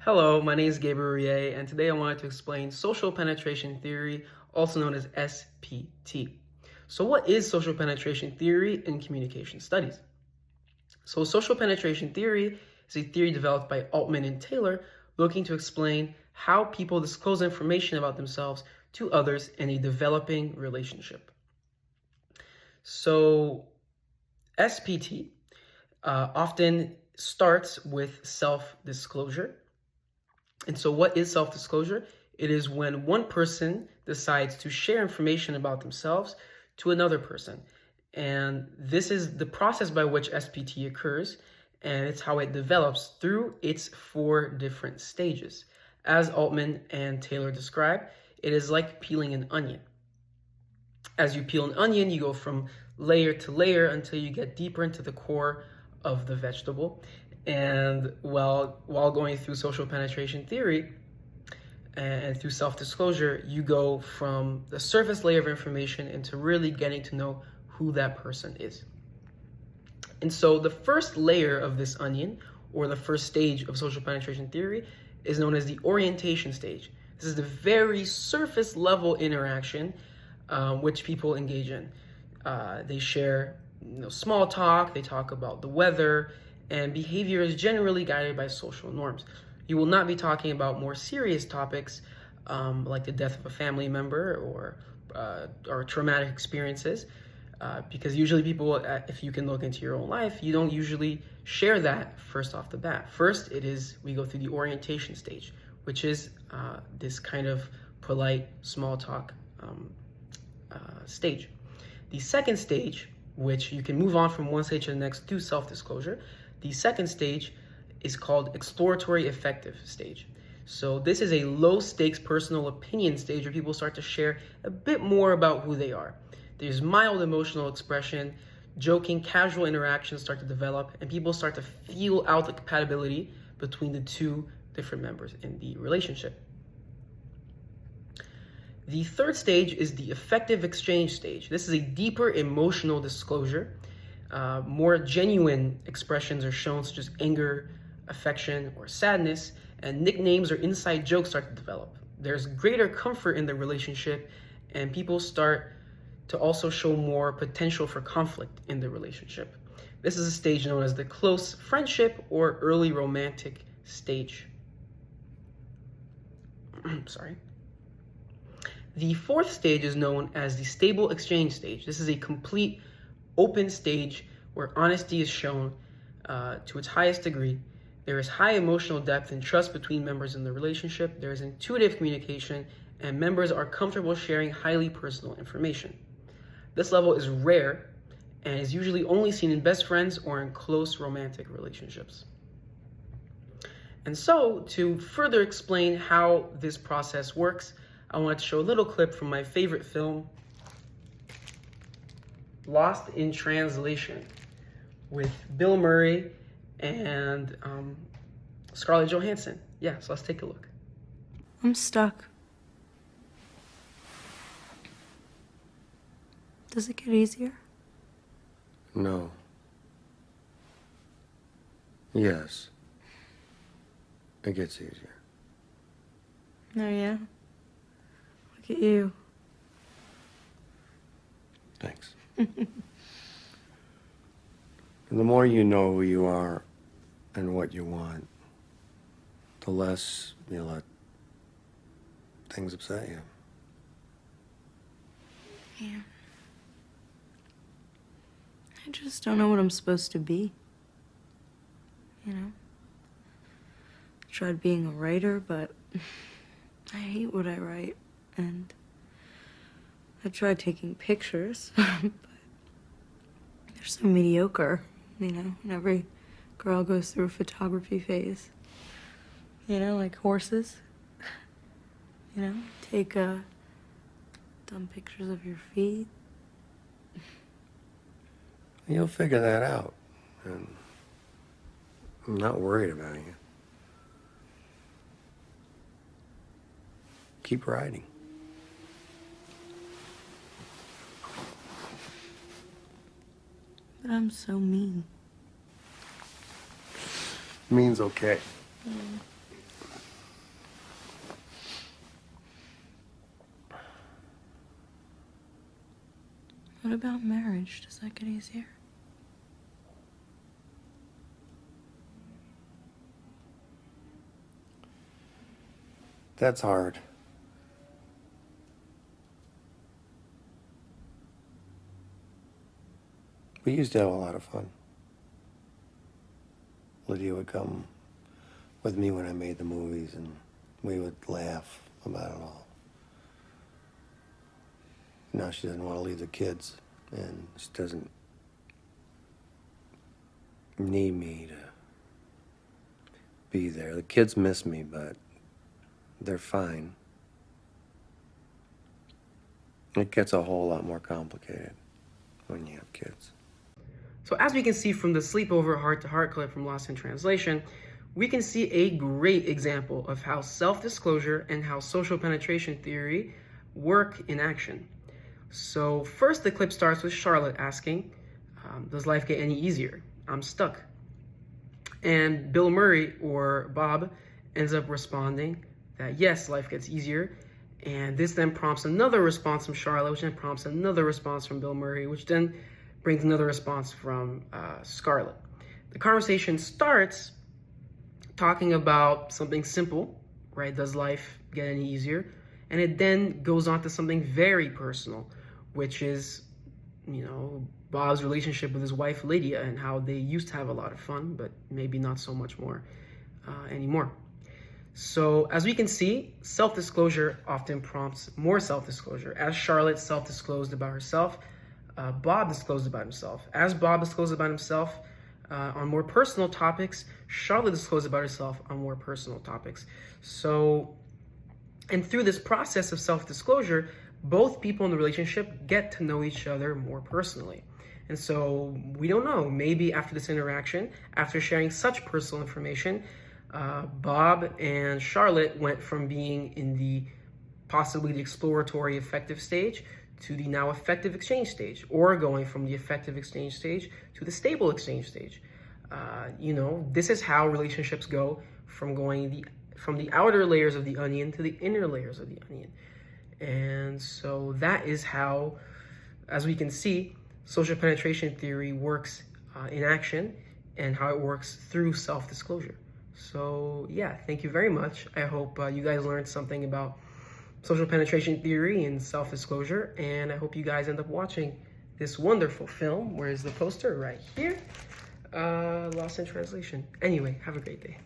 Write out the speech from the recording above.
Hello, my name is Gabriel Rie, and today I wanted to explain social penetration theory, also known as SPT. So what is social penetration theory in communication studies? So social penetration theory is a theory developed by Altman and Taylor looking to explain how people disclose information about themselves to others in a developing relationship. So SPT often starts with self-disclosure. And so what is self-disclosure? It is when one person decides to share information about themselves to another person. And this is the process by which SPT occurs, and it's how it develops through its 4 different stages. As Altman and Taylor describe, it is like peeling an onion. As you peel an onion, you go from layer to layer until you get deeper into the core of the vegetable. And while going through social penetration theory and through self-disclosure, you go from the surface layer of information into really getting to know who that person is. And so the first layer of this onion, or the first stage of social penetration theory, is known as the orientation stage. This is the very surface level interaction which people engage in. They share small talk, they talk about the weather, and behavior is generally guided by social norms. You will not be talking about more serious topics like the death of a family member or traumatic experiences, because usually people, if you can look into your own life, you don't usually share that first off the bat. First, we go through the orientation stage, which is this kind of polite small talk stage. The second stage, which you can move on from one stage to the next through self-disclosure, the second stage is called exploratory affective stage. So this is a low stakes personal opinion stage where people start to share a bit more about who they are. There's mild emotional expression, joking, casual interactions start to develop, and people start to feel out the compatibility between the two different members in the relationship. The third stage is the affective exchange stage. This is a deeper emotional disclosure. More genuine expressions are shown, such as anger, affection, or sadness, and nicknames or inside jokes start to develop. There's greater comfort in the relationship, and people start to also show more potential for conflict in the relationship. This is a stage known as the close friendship or early romantic stage. Sorry. The fourth stage is known as the stable exchange stage. This is a complete open stage where honesty is shown to its highest degree. There is high emotional depth and trust between members in the relationship. There is intuitive communication, and members are comfortable sharing highly personal information. This level is rare and is usually only seen in best friends or in close romantic relationships. And so, to further explain how this process works, I wanted to show a little clip from my favorite film, Lost in Translation, with Bill Murray and Scarlett Johansson. Yeah, so let's take a look. I'm stuck. Does it get easier? No. Yes. It gets easier. Oh, yeah? Look at you. Thanks. The more you know who you are and what you want, the less you let things upset you. Yeah. I just don't know what I'm supposed to be. You know? I tried being a writer, but I hate what I write. And I tried taking pictures, but they're so mediocre, you know? And every girl goes through a photography phase. You know, like horses. You know, take dumb pictures of your feet. You'll figure that out. And I'm not worried about you. Keep writing. But I'm so mean. Mean's okay. What about marriage? Does that get easier? That's hard. We used to have a lot of fun. Lydia would come with me when I made the movies, and we would laugh about it all. Now she doesn't want to leave the kids, and she doesn't need me to be there. The kids miss me, but they're fine. It gets a whole lot more complicated when you have kids. So as we can see from the sleepover heart-to-heart clip from Lost in Translation, we can see a great example of how self-disclosure and how social penetration theory work in action. So first the clip starts with Charlotte asking, does life get any easier? I'm stuck. And Bill Murray, or Bob, ends up responding that yes, life gets easier. And this then prompts another response from Charlotte, which then prompts another response from Bill Murray, which then brings another response from Scarlett. The conversation starts talking about something simple, right? Does life get any easier? And it then goes on to something very personal, which is, Bob's relationship with his wife, Lydia, and how they used to have a lot of fun, but maybe not so much more anymore. So as we can see, self-disclosure often prompts more self-disclosure. As Charlotte self-disclosed about herself, Bob disclosed about himself. As Bob disclosed about himself on more personal topics, Charlotte disclosed about herself on more personal topics. So, and through this process of self-disclosure, both people in the relationship get to know each other more personally. And so we don't know, maybe after this interaction, after sharing such personal information, Bob and Charlotte went from being in the possibly the exploratory affective stage to the now effective exchange stage, or going from the effective exchange stage to the stable exchange stage. This is how relationships go from from the outer layers of the onion to the inner layers of the onion. And so that is how, as we can see, social penetration theory works in action, and how it works through self-disclosure. So yeah, thank you very much. I hope you guys learned something about social penetration theory and self-disclosure, and I hope you guys end up watching this wonderful film. Where's the poster? Right here. Lost in Translation. Anyway, have a great day.